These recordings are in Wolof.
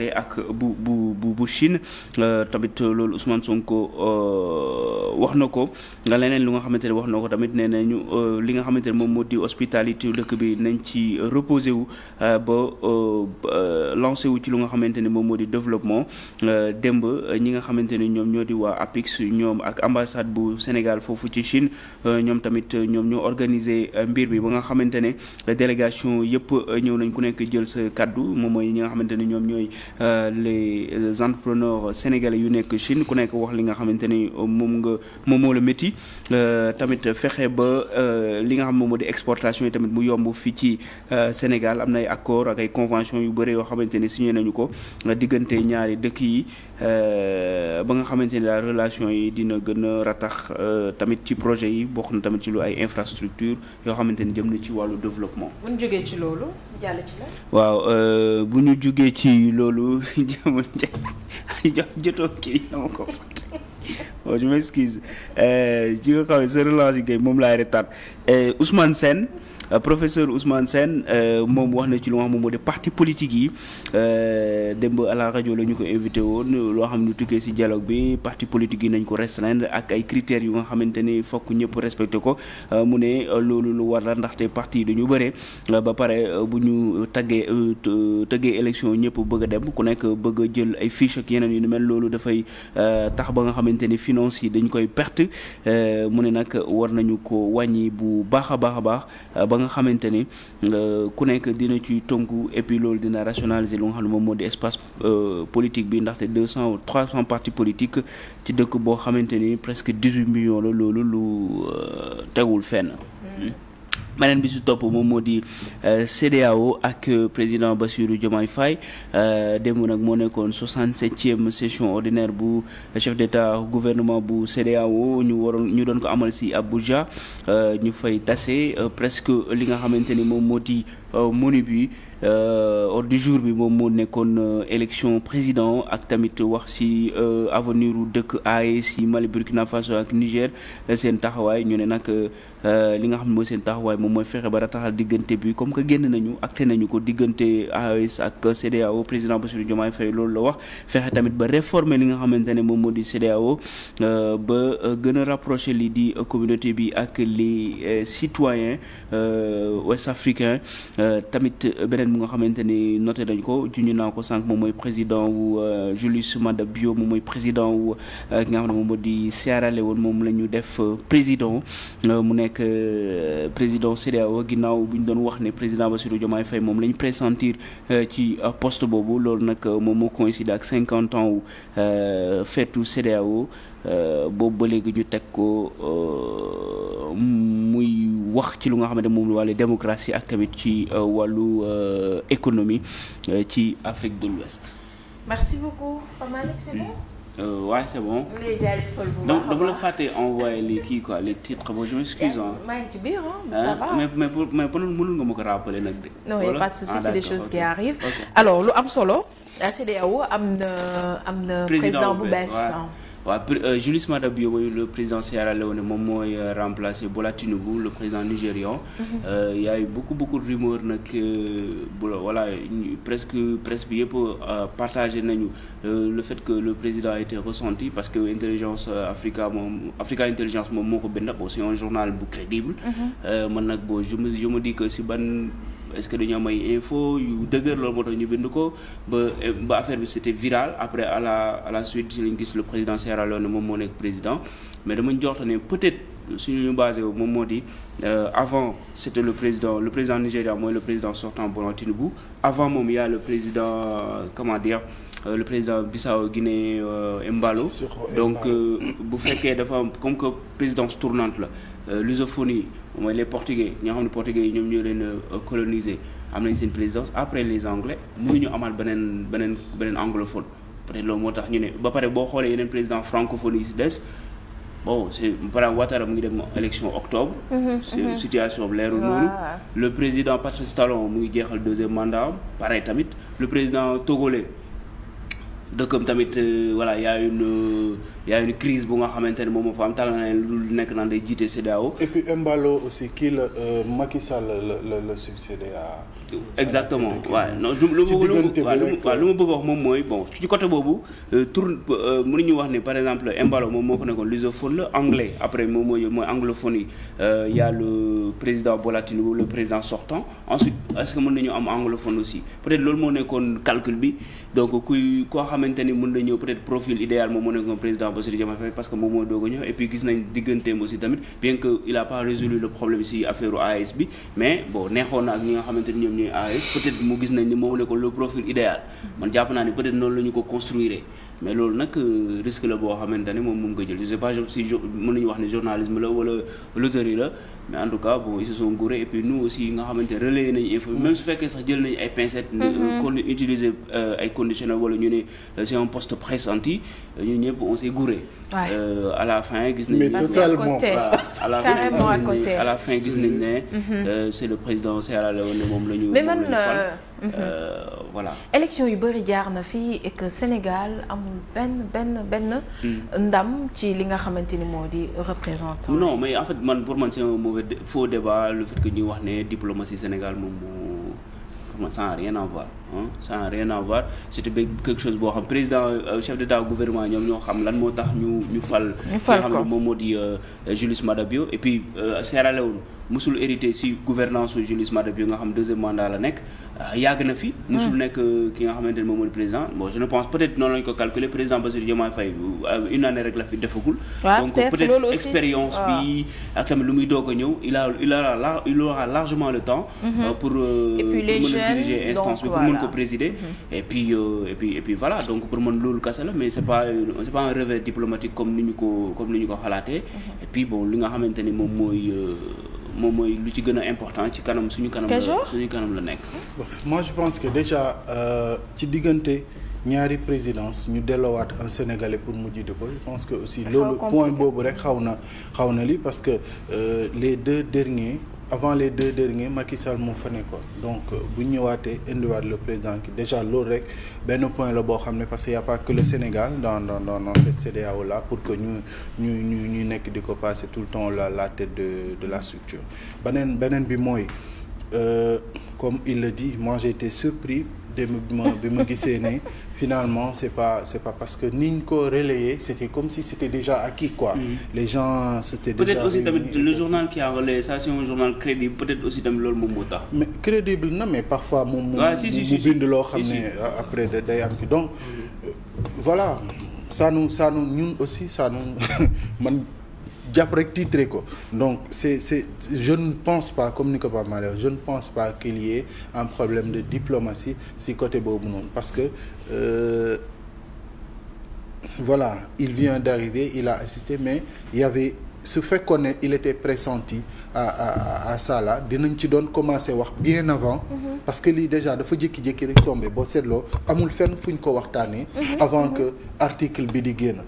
ak bu Chine tamit loolu Ousmane Sonko wax na ko nga leneen lu nga xamante ne wax na ko tamit nee nañu li nga xamante ne moom moo di hospitalité dëkk bi nañ ci reposer wu ba lancé wu ci lu nga xamante ne moom moo di développement démb ñi nga xamante ne ñoom ñoo di waa APIX ñoom ak ambassade bu Sénégal foofu ci Chine ñoom tamit ñoom ñoo organiser mbir bi ba nga xamante ne délégation yëpp ñëw nañ ku nekk jël sa kaddu moom mooy ñi nga xamante ne ñoom ñooy les entrepreneurs sénégalais yu nekk Chine ku nekk wax li nga xamante ni moom moo la métti tamit fexe ba li nga xam moom moo di exportation yi tamit mu yomb fii ci Sénégal am na ay accord ak ay convention yu bëri yoo xamante ni signé nañu ko diggante ñaari dëkk yi ba nga xamante ni la relation yi dina gën a ratax tamit ci projet yi bokk na tamit ci lu ay infrastructure yoo xamante ni jëm na ci wàllu développement. bu ñu jógee ci loolu jàll ci la. waaw bu ñu jógee ci loolu jamono jotoo kii dama ko fàtte bon je m'excuse ci nga xam ne sa relance yi kay moom laay retaat Ousmane Sène professeur Ousmane Sène moom wax na ci lu nga xam moom moo di parti politique yi démb à la rajo la ñu ko invité woon loo xam ne tukkee ci dialogue bi parti politique yi nañ ko restreindre ak ay critères yu nga xamante ni fokk ñëpp respecté ko mu ne loolu lu war la ndaxte parti yi dañu bëre ba pare bu ñu tëggee élection ñëpp bëgg a dem ku nekk bëgg a jël ay fiche ak yeneen yu ni mel loolu dafay tax ba nga xamante ni finance yi dañ koy perte mu ne nag war nañu ko wàññi bu baax a baax a baax ba nga xamante ni ku nekk dina ci tonku et puis loolu dina rationaliser lu nga xam ne moom moo di espace politique bi ndaxte 200 ou 300 partis politiques ci dëkk boo xamante ni presque 18 millions la loolu lu tegul fenn. beneen bi si topp moom moo di CEDEAO ak président Bassirou Diomaye Faye démb nag moo nekkoon 67e session ordinaire bu chef d'état gouvernement bu CEDEAO ñu doon ko amal si Abuja ñu fay tase presque li nga xamante ni moom moo di menu bi ordre du jour bi moom moo nekkoon élection président ak tamit wax si avenir u dëkk AES yi Mali Burkina Faso ak Niger seen taxawaay ñu ne nag li nga xam ne mooy seen taxawaay moom mooy fexe ba rataxal diggante bi comme que génn nañu acté nañu ko diggante AES ak CEDEAO président Bassirou Diomaye Faye loolu la wax fexe tamit ba réformer li nga xamante ne moom moo di CEDEAO ba gën a rapprocher li di communauté bi ak les citoyens ouest africains tamit beneen bu nga xamante ni noté nañ ko juñu naa ko sànq moom mooy président wu Julius Maada Bio moom mooy président wu ki nga xam ne moom moo di Sierra Leone moom la ñu def président mu nekk président CEDEAO ginnaaw bu ñu doon wax ne président Bassirou Diomaye Faye moom la ñu pressentir ci poste boobu loolu nag moom moo coïncide ak 50 ans wu feetu CEDEAO boobu ba léegi ñu teg ko muy wax ci lu nga xamante moom wàllu démocratie ak tamit ci wàllu économie ci Afrique de l'Ouest. Merci beaucoup Pamalik, c'est bon. Ouais, c'est bon. dama la fàtte envoyer les kii quoi les titres bon je m'excuse maa ngi ci biir ça va. mais mënul nga ma ko rappeler nag de. non y a pas de souci, c'est des choses qui arrivent. Alors lu am solo. la CEDEAO am na président bu bees. waaw Julius Maada Bio mooy le président Sierra Leone moom mooy remplacer Bola Tinubu le président nigérian. Y a eu beaucoup de rumeurs nag voilà presque presse bi yëpp partagé nañu le fait que le président a été ressenti parce que intelligence Africa Intelligence moom moo ko bind bon c'est un journal bu crédible. man nag bon je me dis que si ban. est-ce que dañu am ay info yu dëgër loolu moo tax ñu bind ko ba affaire bi c'était viral après à la suite ci lañ gis le président Sierra Leone moom moo nekk président mais dama njorta ne peut-être suñu ñu basé wu moom moo di avant c'était le président nigérian mooy le président sortant Bola Tinubu avant moom y a le président le président Bissau Guinée Embalo donc bu fekkee dafa am comme que présidence tournante la lusophonie mooy les portugais ñoo xam ne portugais yi ñoom ñoo leen coloniser am nañ seen présidence après les anglais mënuñu amaat beneen anglophone peut-être loolu moo tax ñu ne ba pare boo xoolee yeneen président francophone yi si des bon c'est par exemple Ouattara mu ngi dem élection octobre. c'est situation bi leerul noonu. le président Patrice Talon mu ngi jeexal deuxième mandat pareil tamit le président togolais dëkkam tamit voilà y a y a une crise bu nga xamante ne moom moo fa am tal na lu nekk naan day jiite CEDEAO. et puis Embalo aussi kii la Macky Sall la succédé à. exactement waaw non lu ma bëgg wax moom mooy bon ci côté boobu mënuñu wax ne par exemple Embalo moom moo ko nekkoon lusophone la anglais après moom mooy anglophone yi y a le président Bola Tinubu le président sortant ensuite est-ce que mën nañu am anglophone aussi peut-être loolu moo nekkoon calcul bi donc koo xamante ni mën na ñëw peut-être profil idéal moom moo nekkoon président Bassirou Diomaye Faye parce que moom moo doog a ñëw et puis gis nañ digganteem aussi tamit bien que il a pas résolu le problème si affaire AES bi mais bon neexoon na ak ñi nga xamante ni ñoom AES peut-être mu gis nañ ni moom ne ko le profil idéal man jàpp naa ni peut-être noonu la ñu ko construire mais loolu nag risque la boo xamante ne moom mu ngi ko jël je sais pas si mën nañu wax ne journalisme la wala loterie la mais en tout cas bon ils se sont gourés et puis nous aussi nga xamante ne relayé nañu info même su fekkee sax jël nañu ay pincettes kon utiliser ay conditionnels wala ñu ne c'est un poste pressenti ñun ñëpp on s'est gouré à la fin gis nañu totalement à la fin gis nañ ne c'est le président Sierra Leone moom la ñu fal voilà élection yu bëri jaar na fii et que Sénégal amul benn ndam ci li nga xamante ni moo di représentant. non mais en fait man pour man c'est un mauvais faux débat le fait que ñuy wax ne diplomatie Sénégal moom moo ça n'a rien à voir ça n'a rien à voir c'était quelque chose boo xam président chef d'état gouvernement ñoom ñoo xam lan moo tax ñu fal nga xam ne moom moo di Julius Maada Bio et puis Sierra Leone musul hérité si gouvernance su Julius Maada Bio nga xam deuxième mandat la nekk yàgg na fi musul nekk ki nga xamante ne moom moo di président bon je ne pense peut-être noonu lañu ko calculer président Bassirou Diomaye Faye une année rek la fi defagul donc peut-être expérience bi ak tamit lu muy doog a ñëw il aura largement le temps pour mën a diriger instance bi pour mën ko présider et puis voilà donc pour mën loolu kese la mais c'est pas un revers diplomatique comme ni ñu ko xalaatee et puis bon li nga xamante ni moom mooy lu ci gën a important ci kanam suñu kanam la nekk. moi je pense que déjà ci diggante ñaari présidence ñu delloowaat un Sénégalais pour mu jiite ko je pense que aussi loolu point boobu rek xaw na li parce que avant les deux derniers Macky Sall moo fa nekkoon donc bu ñu ñëwaatee indiwaat le président ki déjà loolu rek benn point la boo xam ne parce que y a pas que le Sénégal dans cette CEDEAO là pour que ñu nekk di ko passer tout le temps la tête de la structure beneen bi mooy comme il le dit moi j'ai été surpris bi ma gisee ne finalement c'est pas parce que niñ ko relayé c'était comme si c'était déjà acquis quoi. Les gens c'était déjà peut-être aussi tamit le journal qui a relayé ça c'est un journal crédible peut-être aussi tamit loolu moom moo tax. mais crédible na mais parfois mu bind loo xam ne après day am ki donc voilà ça nous ñun aussi ça nous man jàpp rek titré ko donc c'est je ne pense pas comme ni ko Pape Malick je ne pense pas qu'il y ait un problème de diplomatie si côté boobu noonu parce que voilà il vient d'arriver il a assisté mais il y avait su fekkoon ne il était pressenti à ça là dinañ ci doon commencer wax bien avant parce que lii déjà dafa jékki-jékki rek tombé boo seetloo amul fenn fu ñu ko waxtaanee avant que article bi di génn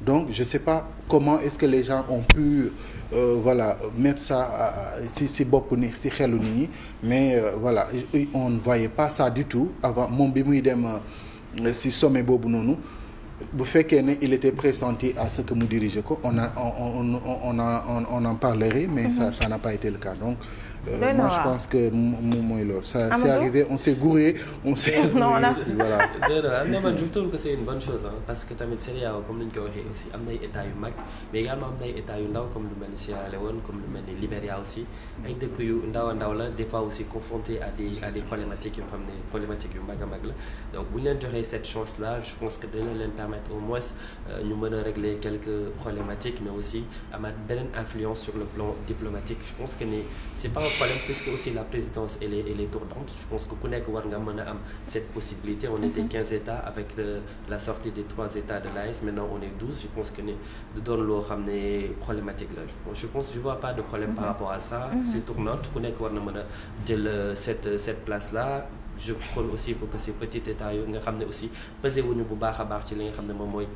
donc je sais pas comment est-ce que les gens ont pu voilà mettre ça si bopp ni si xelu nit ñi mais voilà on ne voyait pas ça du tout avant moom bi muy dem si sommet boobu noonu bu fekkee ne il était pressenti à ce que mu diriger ko on en parlerait mais ça n'a pas été le cas donc moi je pense que moom mooy loolu ça c'est arrivé on s'est gouré voilà non man je trouve que c'est une bonne chose parce que tamit CEDEAO comme ni ñu ko waxee aussi am nay état yu mag mais également am nay état yu ndaw comme lu mel ni Sierra Leone comme lu mel ni Libéria aussi ay dëkk yu ndaw a ndaw la des fois aussi confronté à des problématiques yoo xam ne problématiques yu mag a mag la donc bu ñu leen joxee cette chance là je pense que dina leen permettre au moins ñu mën a régler quelques problématiques mais aussi amaat beneen influence sur le plan diplomatique je pense que ni c'est pas problème puisque aussi la présidence elle est tournante je pense que ku nekk war nga mën a am cette possibilité on était 15 États avec la sortie des 3 États de l'AES maintenant on est 12 je pense que ni du doon loo xam ne problématique la je vois pas de problème par rapport à ça c'est tournante ku nekk war na mën a jël cette place là je prône aussi pour que ces petits États yu nga xam ne aussi pesé wuñu bu baax a baax ci li nga xam ne moom mooy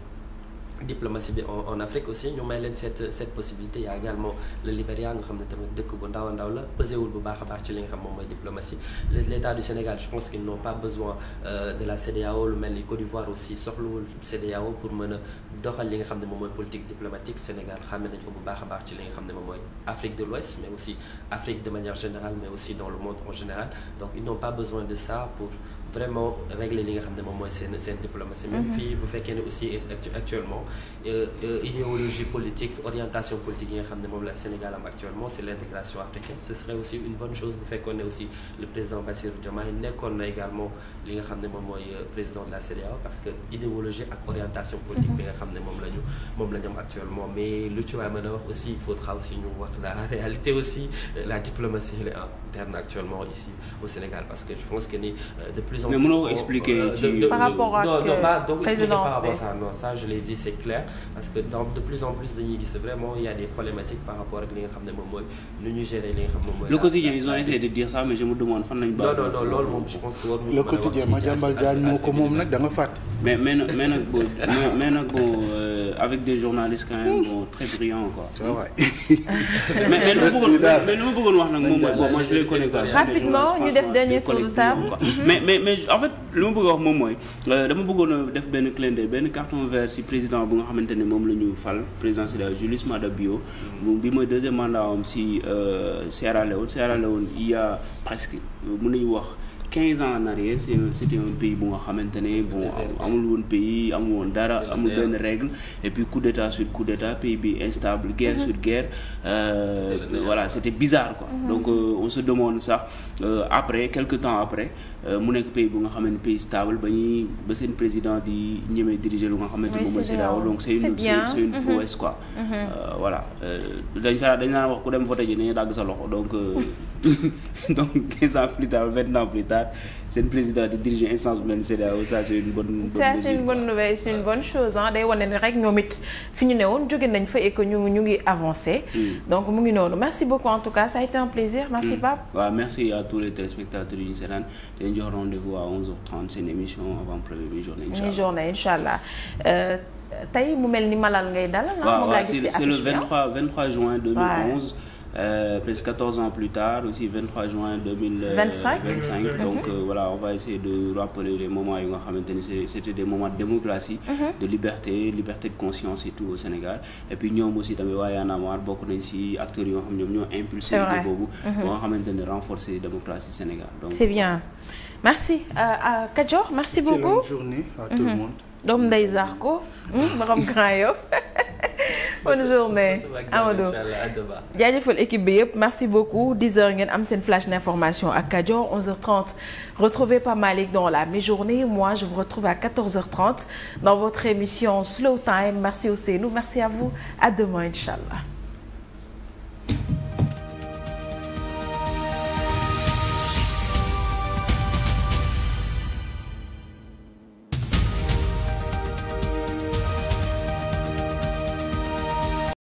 diplomatie bi en Afrique aussi ñu may leen cette possibilité. Il y a également le Libéria nga xam ne tamit dëkk bu ndaw a ndaw la pesewul bu baax a baax ci li nga xam moom mooy diplomatie. L'État du Sénégal je pense qu'ils n'ont pas besoin de la CEDEAO. Lu mel ni Côte d'Ivoire aussi soxlawul CEDEAO pour mën a doxal li nga xam ne moom mooy politique diplomatique. Sénégal xàmme nañ ko bu baax a baax ci li nga xam ne moom mooy Afrique de l'Ouest mais aussi Afrique de manière générale mais aussi dans le monde en général. Donc ils n'ont pas besoin de ça pour vraiment régler li nga xam ne moom mooy seen diplomatie. Même fii bu fekkee ne aussi actuellement idéologie politique orientation politique yi nga xam ne moom la Sénégal am actuellement c'est l'intégration africaine. Ce serait aussi une bonne chose bu fekkoon ne aussi le président Bassirou Diomaye nekkoon na également li nga xam ne moom mooy président de la CEDEAO parce que idéologie ak orientation politique bi nga xam ne moom la ñu am actuellement. Mais lu ci waay mën a wax aussi il faudra aussi ñu wax la réalité aussi la diplomatie elle est interne actuellement ici au Sénégal parce que je pense que ni de plus en plus. Mais mënoo expliquer par rapport ak donc expliquer par rapport à ça non ça je l'ai dit c'est clair parce que de plus en plus dañuy gis vraiment il y a des problématiques par rapport ak li nga xam ne moom mooy nu ñu gérer li nga xam moom mooy. Le quotidien ils ont essayé de dire ça mais je me demande fan lañ baax. non loolu moom je pense que war le quotidien Madiambal Diagne moo ko moom nag da nga fàtte. mais nag bon avec des journalistes quand même bon très brillants quoi. mais lu ma bëggoon wax nag moom mooy bon moi je les connais pas. rapidement ñu def dernier tour de table. mais en fait lu ma bëgg a wax moom mooy dama bëggoon a def benn clin d'œil benn carton vert ci président bu nga xamante ne moom la ñu fal président c'est Julius Maada Bio bi mooy deuxième mandat am ci Sierra Leone il y a presque mën nañu wax 15 ans en arrière c'était un pays bu nga xamante ne bon amul woon pays amul woon dara amul benn règle et puis coup d'état sur coup d'état pays bi instable guerre sur guerre voilà c'était bizarre quoi. Donc on se demande sax après quelque temps après mu nekk pays bu nga xamante ne pays stable ba seen président di ñemee diriger lu nga xamante ne moom mooy CEDEAO donc c'est une prouesse quoi. Voilà dañ naan wax ku dem voter ji nañu dagg sa loxo donc 15 ans plus tard 20 ans plus tard seen président di diriger instance bu mel ni CEDEAO ça c'est une bonne nouvelle c'est une bonne chose ah day wane ne rek ñoom it fi ñu ne woon jóge nañ fa et que ñu ngi avancé. Donc mu ngi noonu merci beaucoup en tout cas ça a été un plaisir merci Pape. waaw merci à tous les téléspectateurs yu ñu seetaan dañu jox rendez-vous à 11h30 seen émission avant première mi-journée inchallah tey mu mel ni Malal ngay dalal. waaw c'est le 23 juin 2011. Presque 14 ans plus tard aussi 23 juin 2025 donc voilà on va essayer de rappeler les moments yu nga xamante ni c'était des moments de démocratie de liberté de conscience et tout au Sénégal et puis ñoom aussi tamit waa Y'en a marre bokk nañ ci acteurs yoo xam ñoom ñoo impulsé idée boobu ba nga xamante ni renforcer démocratie Sénégal donc c'est bien merci Kadior merci beaucoup excellente journée à tout le monde doom Ndeye Zarko borom Grand Yoff bonne journée Amadou jaajëfal équipe bi yëpp merci beaucoup 10h ngeen am seen flash d'information ak Kadior 11h30 retrouvez Pape Malick dans la mi-journée moi je vous retrouve à 14h30 dans votre émission Slow Time merci Ousseynou merci à vous à demain inchallah